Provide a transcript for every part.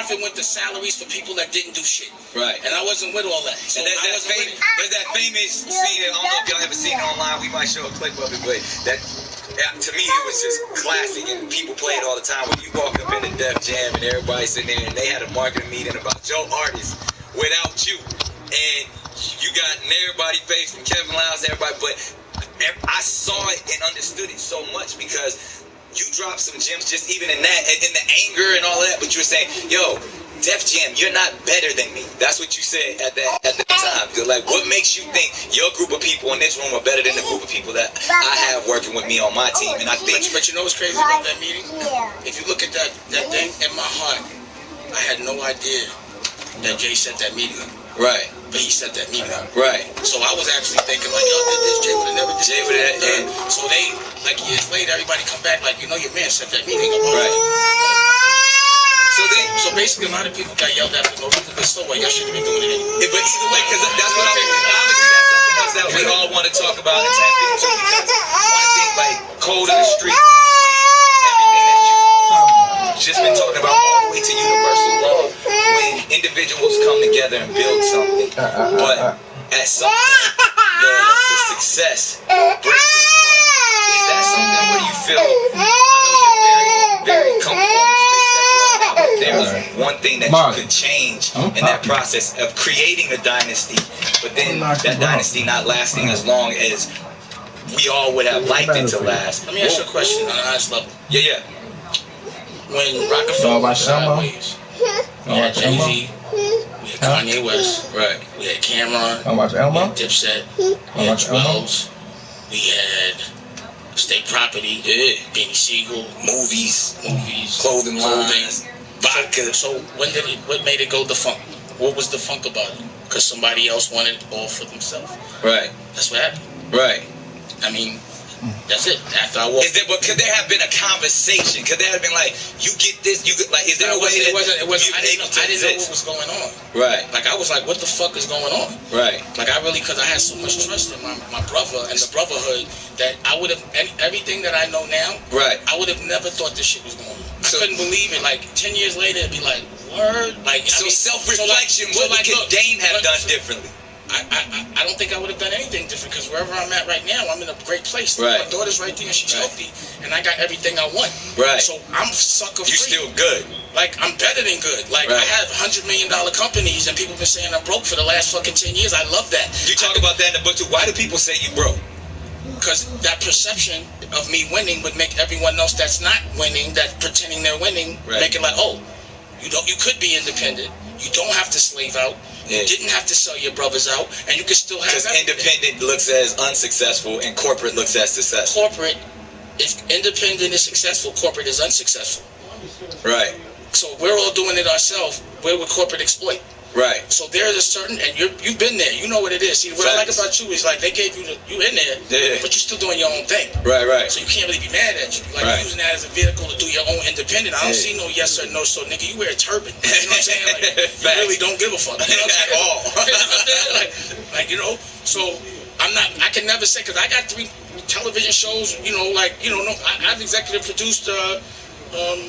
profit went to salaries for people that didn't do shit. Right. And I wasn't with all that. So and there's that famous scene, I don't know if y'all ever seen it online, we might show a clip of it, but that, to me, it was just classic, and people play it all the time. When you walk up in the Def Jam and everybody's sitting there, and they had a marketing meeting about your artist without you, and you got everybody face from Kevin Lyles and everybody, but I saw it and understood it so much because you dropped some gems just even in that, in the anger and all that, but you were saying, yo, Def Jam, you're not better than me. That's what you said at the time. You're like, what makes you think your group of people in this room are better than the group of people that I have working with me on my team? And I think, but you know what's crazy about that meeting? If you look at that thing, in my heart, I had no idea that Jay set that meeting up. Right. But he set that meeting up. Right. So I was actually thinking like, yo, did this? Jay would have never did Jay would have. and so they, like years later, everybody come back like, you know, your man set that meeting up. Right. So basically, a lot of people got yelled at for no reason, but so what? Y'all shouldn't be doing it anyway. But either way, because that's what I mean. Obviously, that's something else that we all want to talk about and tap into, because one thing, like, code of the street, everything that you've just been talking about, all the way to universal law, when individuals come together and build something, but at some point, the success breaks the trust. Is that something where you feel, I know you're very, very comfortable in the space that you're in now, but there's one thing that you could change in that process of creating a dynasty, but then that dynasty not lasting as long as we all would have liked it to last. Let me ask you a question on an honest level. Yeah. When Rockefeller was sideways, we had Jay-Z, we had Kanye West, right? We had Cameron, I watch Elmo. we had Dipset, we had Wells, we had State Property, Benny Siegel, Movies, clothing lines, vodka. So what made it go defunct? What was defunct about it? Because somebody else wanted it all for themselves. Right. That's what happened. Right. I mean, that's it. After I walked. Could there have been a conversation? Could there have been like, you get this, you get like, is there a way that it wasn't, I didn't know what was going on. Right. Like I was like, what the fuck is going on? Right. Like I really, because I had so much trust in my brother and the brotherhood that I would have, everything that I know now, right, I would have never thought this shit was going on. I couldn't believe it. Like 10 years later, it'd be like, word. Like so, self-reflection. What could Dame have done differently? I don't think I would have done anything different, because wherever I'm at right now, I'm in a great place. Right. My daughter's right there and she's healthy, and I got everything I want. Right. So I'm sucker free. You're still good. Like I'm better than good. Like I have $100 million companies, and people been saying I'm broke for the last fucking 10 years. I love that. You talk about that in the book too. Why do people say you broke? Because that perception of me winning would make everyone else that's not winning, that pretending they're winning, make it like, oh, you could be independent. You don't have to slave out. You didn't have to sell your brothers out, and you could still have. Because independent looks as unsuccessful, and corporate looks as successful. Corporate, if independent is successful, corporate is unsuccessful. Right. So we're all doing it ourselves. Where would corporate exploit? Right. So there's a certain, and you've been there. You know what it is. See, what I like about you is like they gave you you in there, but you're still doing your own thing. Right, right. So you can't really be mad at you. Like you're using that as a vehicle to do your own independent. I don't see no yes or no. So nigga, you wear a turban. You know what I'm saying? Like you really don't give a fuck. You know what I'm saying? At all. like you know. So I can never say, because I got 3 television shows. You know, like I've executive produced. Growing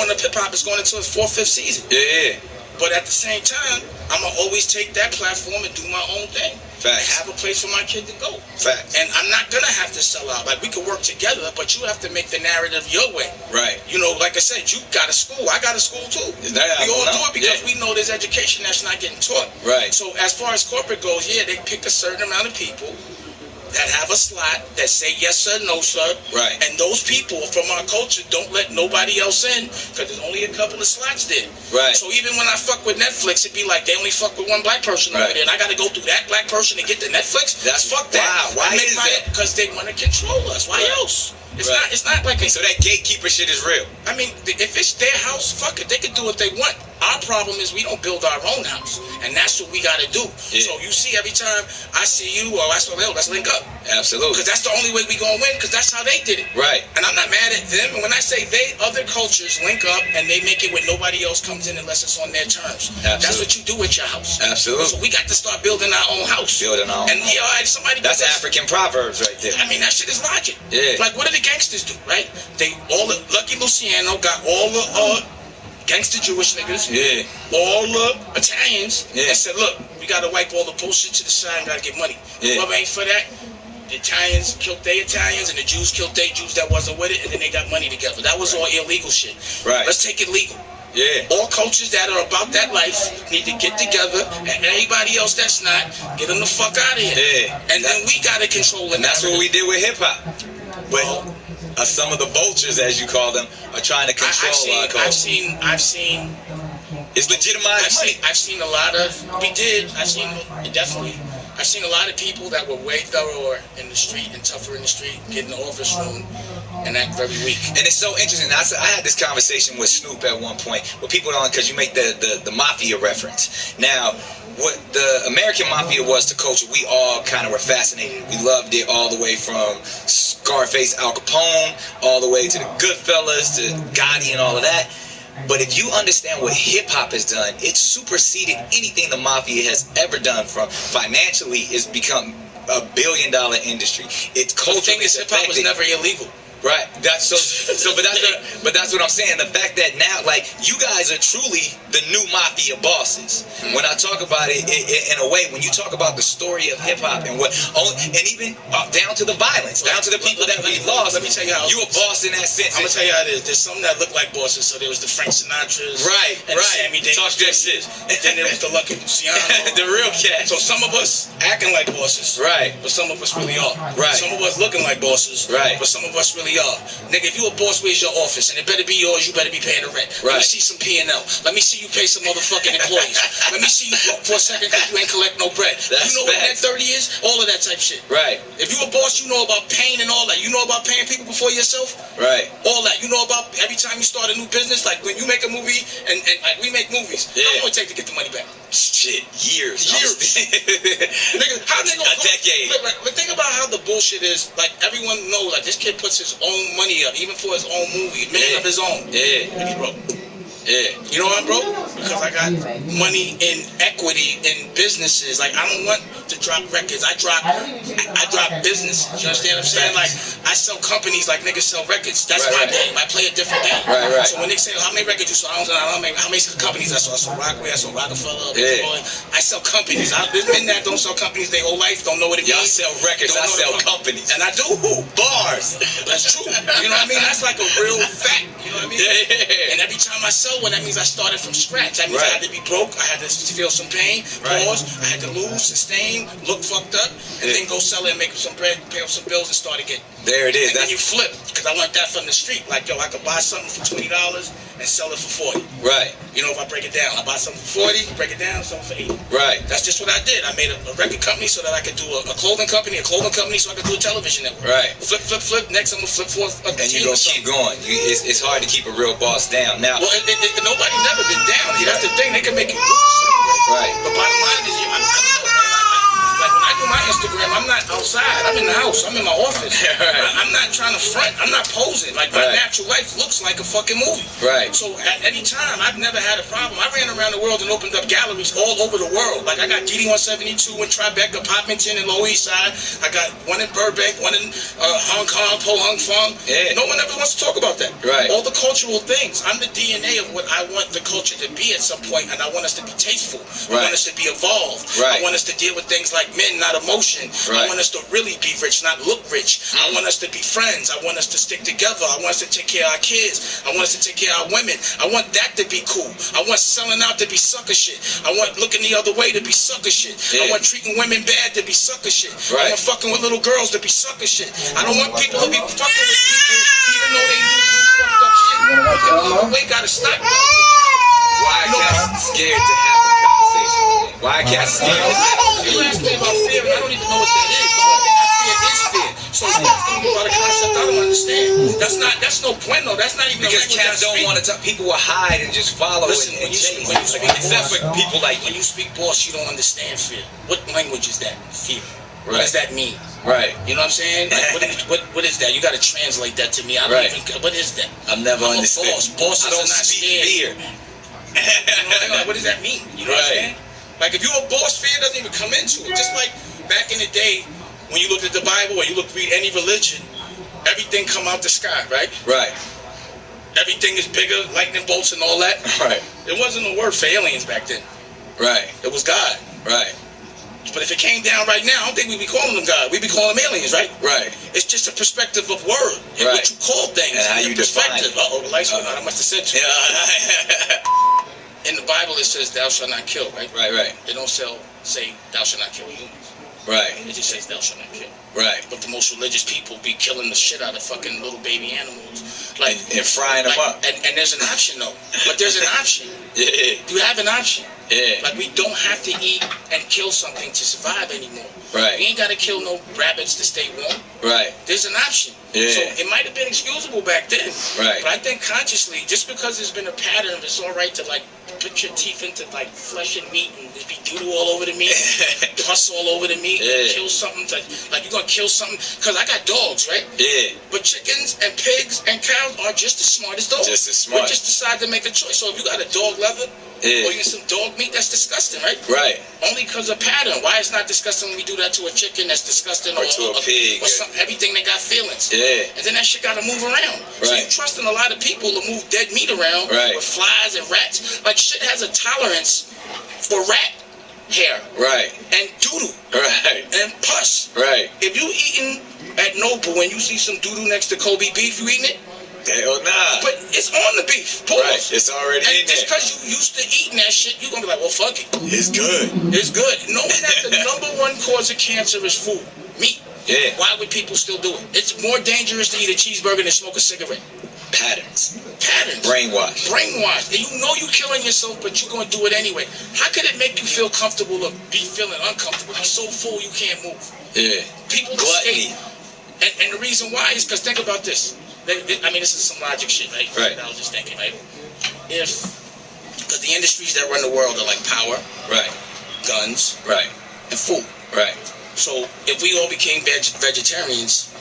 Up Hip Hop is going into its 4th, 5th season. Yeah. But at the same time, I'm going to always take that platform and do my own thing. Facts. Have a place for my kid to go. Facts. And I'm not going to have to sell out. Like, we can work together, but you have to make the narrative your way. Right. You know, like I said, you got a school. I got a school, too. We all do it because we know there's education that's not getting taught. Right. So as far as corporate goes, they pick a certain amount of people that have a slot that say yes sir, no sir. Right. And those people from our culture don't let nobody else in, because there's only a couple of slots there. Right. So even when I fuck with Netflix, it'd be like they only fuck with one black person over there, and I got to go through that black person to get to Netflix. That's fuck that. Wow. Why is that? Because they want to control us. Why else? It's not like so that gatekeeper shit is real. I mean, if it's their house, fuck it. They can do what they want. Our problem is we don't build our own house, and that's what we got to do. Yeah. So you see, every time I see you, or let's link up. Absolutely. Because that's the only way we gonna win. Because that's how they did it. Right. And I'm not mad at them. And when I say they, other cultures link up and they make it where nobody else comes in unless it's on their terms. Absolutely. That's what you do at your house. Absolutely. So we got to start building our own house. Building our own. And somebody. That's African proverbs right there. I mean, that shit is logic. Yeah. Like, what do the gangsters do? Right? They Lucky Luciano got all the gangster Jewish niggas, Yeah. all the Italians, Yeah. and said, look, we gotta wipe all the bullshit to the side and gotta get money. Yeah. Whoever ain't for that, the Italians killed their Italians and the Jews killed their Jews that wasn't with it, and then they got money together. That was all illegal shit. Right. Let's take it legal. Yeah. All cultures that are about that life need to get together, and anybody else that's not, get them the fuck out of here. Yeah. And then we gotta control it. And that's what we did with hip hop. But some of the vultures, as you call them, are trying to control our culture. I've seen. It's legitimized money. I've seen a lot of. Definitely. I've seen a lot of people that were way thorougher in the street and tougher in the street, get in the office room, and act very weak. And it's so interesting. I had this conversation with Snoop at one point, where people don't, because you make the mafia reference. Now, what the American mafia was to culture, we all kind of were fascinated. We loved it all the way from Scarface, Al Capone, all the way to the Goodfellas, to Gotti and all of that. But if you understand what hip-hop has done, it's superseded anything the mafia has ever done. From financially, it's become a billion-dollar industry. It's culturally. The thing is, hip-hop was never illegal. Right. That's but that's what I'm saying. The fact that now, like, you guys are truly the new mafia bosses. When I talk about it, in a way, when you talk about the story of hip hop and and even down to the violence, down to the people that we lost. Let me tell you how you a boss in that sense. I'm gonna tell you how it is. There's some that look like bosses. So there was the Frank Sinatras, right, and Sammy Davis. Talk that shit. Then there was the Lucky Luciano, the real cat. So some of us acting like bosses, right, but some of us really are. Right. Some of us looking like bosses, right, but some of us really are. Nigga, if you a boss, where's your office? And it better be yours. You better be paying the rent. Right. Let me see some P&L. Let me see you pay some motherfucking employees. Let me see you broke for a second because you ain't collect no bread. That's you know what net 30 is? All of that type shit. Right. If you a boss, you know about paying and all that. You know about paying people before yourself. Right. All that. You know about every time you start a new business, like when you make a movie and like we make movies. Yeah. How long it take to get the money back? Shit, years. Nigga, how they gonna a decade. But think about how the bullshit is. Like everyone knows, like this kid puts his own money up, even for his own movie, man of his own. Yeah. And he broke. Yeah. You know why I'm broke? Because I got money in equity in businesses. Like I don't want to drop records. I drop businesses. You understand what I'm saying? Like I sell companies like niggas sell records. That's my game. I play a different game. Right. So when they say how many records you sell, I don't know how many companies I sell. I sell Rockaway, I sell Rockefeller, I sell companies. I've been that don't sell companies their whole life, don't know what it means. Y'all sell records, I sell companies. And I do bars. That's true. You know what I mean? That's like a real fact. You know what I mean? Yeah. And every time I sell one, that means I started from scratch. That means I had to be broke, I had to feel some pain, pause, I had to lose, sustain, look fucked up, and then go sell it and make some bread, pay off some bills, and start again. There it is. And then you flip, because I learned that from the street. Like, yo, I could buy something for $20 and sell it for 40. Right. You know, if I break it down, I buy something for 40, break it down, sell it for 80. Right. That's just what I did. I made a record company so that I could do a clothing company so I could do a television network. Right. Flip. Next, I'm gonna flip for a and you're gonna keep going. It's hard to keep a real boss down. Now, well, nobody never been down. That's the thing. They can make you right. But bottom line is, I don't know, man. Like when I do my Instagram, I'm not outside. I'm in the house. I'm in my office. I'm not trying to front. I'm not posing. Like my natural life looks like a fucking movie. Right. So at any time, I've never had a problem. I ran around the world and opened up galleries all over the world. Like I got DD 172 in Tribeca, Popminton, and Lower East Side. I got one in Burbank, one in Hong Kong, Po Hung Fong. Yeah. No one ever wants to talk about that. Right. All the cultural things. I'm the DNA of what I want the culture to be at some point, and I want us to be tasteful. I want us to be evolved. I want us to deal with things like men, not emotion. I want us to really be rich, not look rich. I want us to be friends. I want us to stick together. I want us to take care of our kids. I want us to take care of our women. I want that to be cool. I want selling out to be sucker shit. I want looking the other way to be sucker shit. I want treating women bad to be sucker shit. I want fucking with little girls to be sucker shit. I don't want people to be fucking with people even though they do fucked up shit. The way gotta stop. Why are cats scared to have a conversation? Why are cats scared? You asked me about fear, and I don't even know what that is. The only thing I fear is fear. So talking about a concept I don't understand. That's no bueno. That's not even because cats don't want to talk. People will hide and just follow. Listen, when you speak except for people like when you speak boss, you don't understand fear. What language is that? Fear. What does that mean? Right. You know what I'm saying? Like, what is that? You got to translate that to me. I don't even. What is that? I've never understood. Bosses I don't are not speak fear. You know, like, what does that mean? You know what I'm saying? Like if you're a boss, fear doesn't even come into it. Just like back in the day when you looked at the Bible or you read any religion, everything come out the sky, right? Right. everything is bigger, lightning bolts and all that. Right. It wasn't a word for aliens back then. Right. It was God. Right. But if it came down right now, I don't think we'd be calling them God. We'd be calling them aliens, right? Right. It's just a perspective of word and right. what you call things. And how you define it. Uh-oh, the lights went on. I must have said too. In the Bible, it says, "Thou shalt not kill," right? Right, right. They don't say, "Thou shalt not kill humans." Right. It just says, "Thou shalt not kill." Right. But the most religious people be killing the shit out of fucking little baby animals, like and frying them up. And there's an option though. But there's an option. Yeah. You have an option. Yeah. Like we don't have to eat and kill something to survive anymore. Right. We ain't gotta kill no rabbits to stay warm. Right. There's an option. Yeah. So it might have been excusable back then. Right. But I think consciously, just because there's been a pattern, it's all right to like put your teeth into like flesh and meat and there be doo-doo all over the meat, pus all over the meat, yeah. kill something. Like you're gonna kill something. Cause I got dogs, right? Yeah. But chickens and pigs and cows are just as smart as dogs. Just as smart. We just decided to make a choice. So if you got a dog leather, yeah. or you get some dog meat, that's disgusting, right? Right. Only because of pattern. Why it's not disgusting when we do that to a chicken? That's disgusting. Or to a pig. Or something. Everything they got feelings. Yeah. And then that shit got to move around. Right. So you trusting a lot of people to move dead meat around right. with flies and rats. Like shit has a tolerance for rat hair. Right. And doodoo. Right. And pus. Right. If you eating at Noble and you see some doodoo next to Kobe beef, you eating it? Hell nah. But it's on the beef. Pause. Right. It's already and in there. just because you used to eating that shit, you're going to be like, well, fuck it. It's good. It's good. Knowing that the number one cause of cancer is food. Meat. Yeah. Why would people still do it? It's more dangerous to eat a cheeseburger than smoke a cigarette. Patterns. Brainwash. And you know you're killing yourself, but you're going to do it anyway. How could it make you feel comfortable or be feeling uncomfortable? You're so full you can't move. Yeah. People Gluttony. And the reason why is because think about this. I mean, this is some logic shit, right? Right. I was just thinking, right? Because the industries that run the world are like power, right, guns, right, and food, right. So if we all became vegetarians,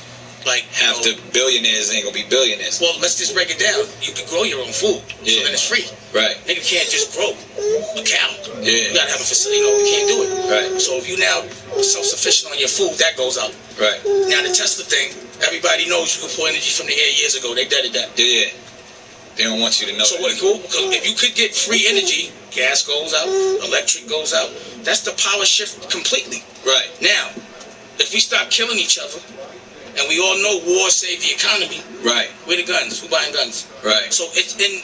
like half the billionaires ain't gonna be billionaires. Well, let's just break it down. You can grow your own food, so then it's free. Right. Nigga can't just grow a cow. Yeah. You gotta have a facility. You can't do it. Right. So if you now self-sufficient on your food, that goes out. Right. Now the Tesla thing, everybody knows you could pull energy from the air years ago. They deaded that. Yeah. They don't want you to know. So what? Cool? Because if you could get free energy, gas goes out, electric goes out. That's the power shift completely. Right. Now, if we stop killing each other, and we all know war saved the economy. Right. Where the guns? Who buying guns? Right. So it's in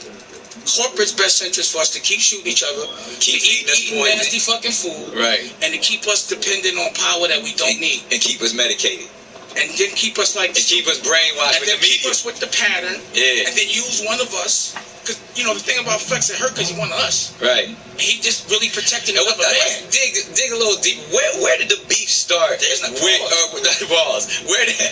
corporate's best interest for us to keep shooting each other, keep eating nasty fucking food, right, and to keep us dependent on power that we don't need, and keep us medicated, and then keep us like, and keep us brainwashed with the media, keep us with the pattern, yeah, and then use one of us. Because you know the thing about Flex, it hurt because he one of us, right? And he just really protecting the other man. Dig a little deep. Where did the beef start? There's no balls. Where did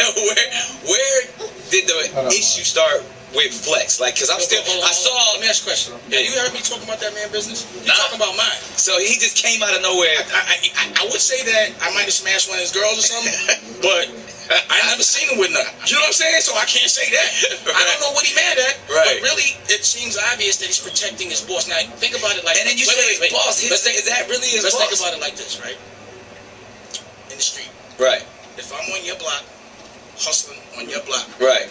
the issue start with Flex? Like, cause I'm still. I saw. Let me ask you a question. Yeah. You heard me talking about that man business? You talking about mine? So he just came out of nowhere. I would say that I might have smashed one of his girls or something, but I never seen him with none. You know what I'm saying? So I can't say that. Right. I don't know what he mad at. Right. But really, it seems obvious that he's protecting his boss. Now think about it like. And then you say his boss. Is that really his boss? Let's think about it like this, right? In the street. Right. If I'm on your block, hustling on your block. Right.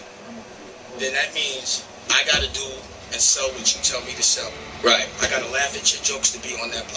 Then that means I gotta do and sell what you tell me to sell. Right. I gotta laugh at your jokes to be on that block.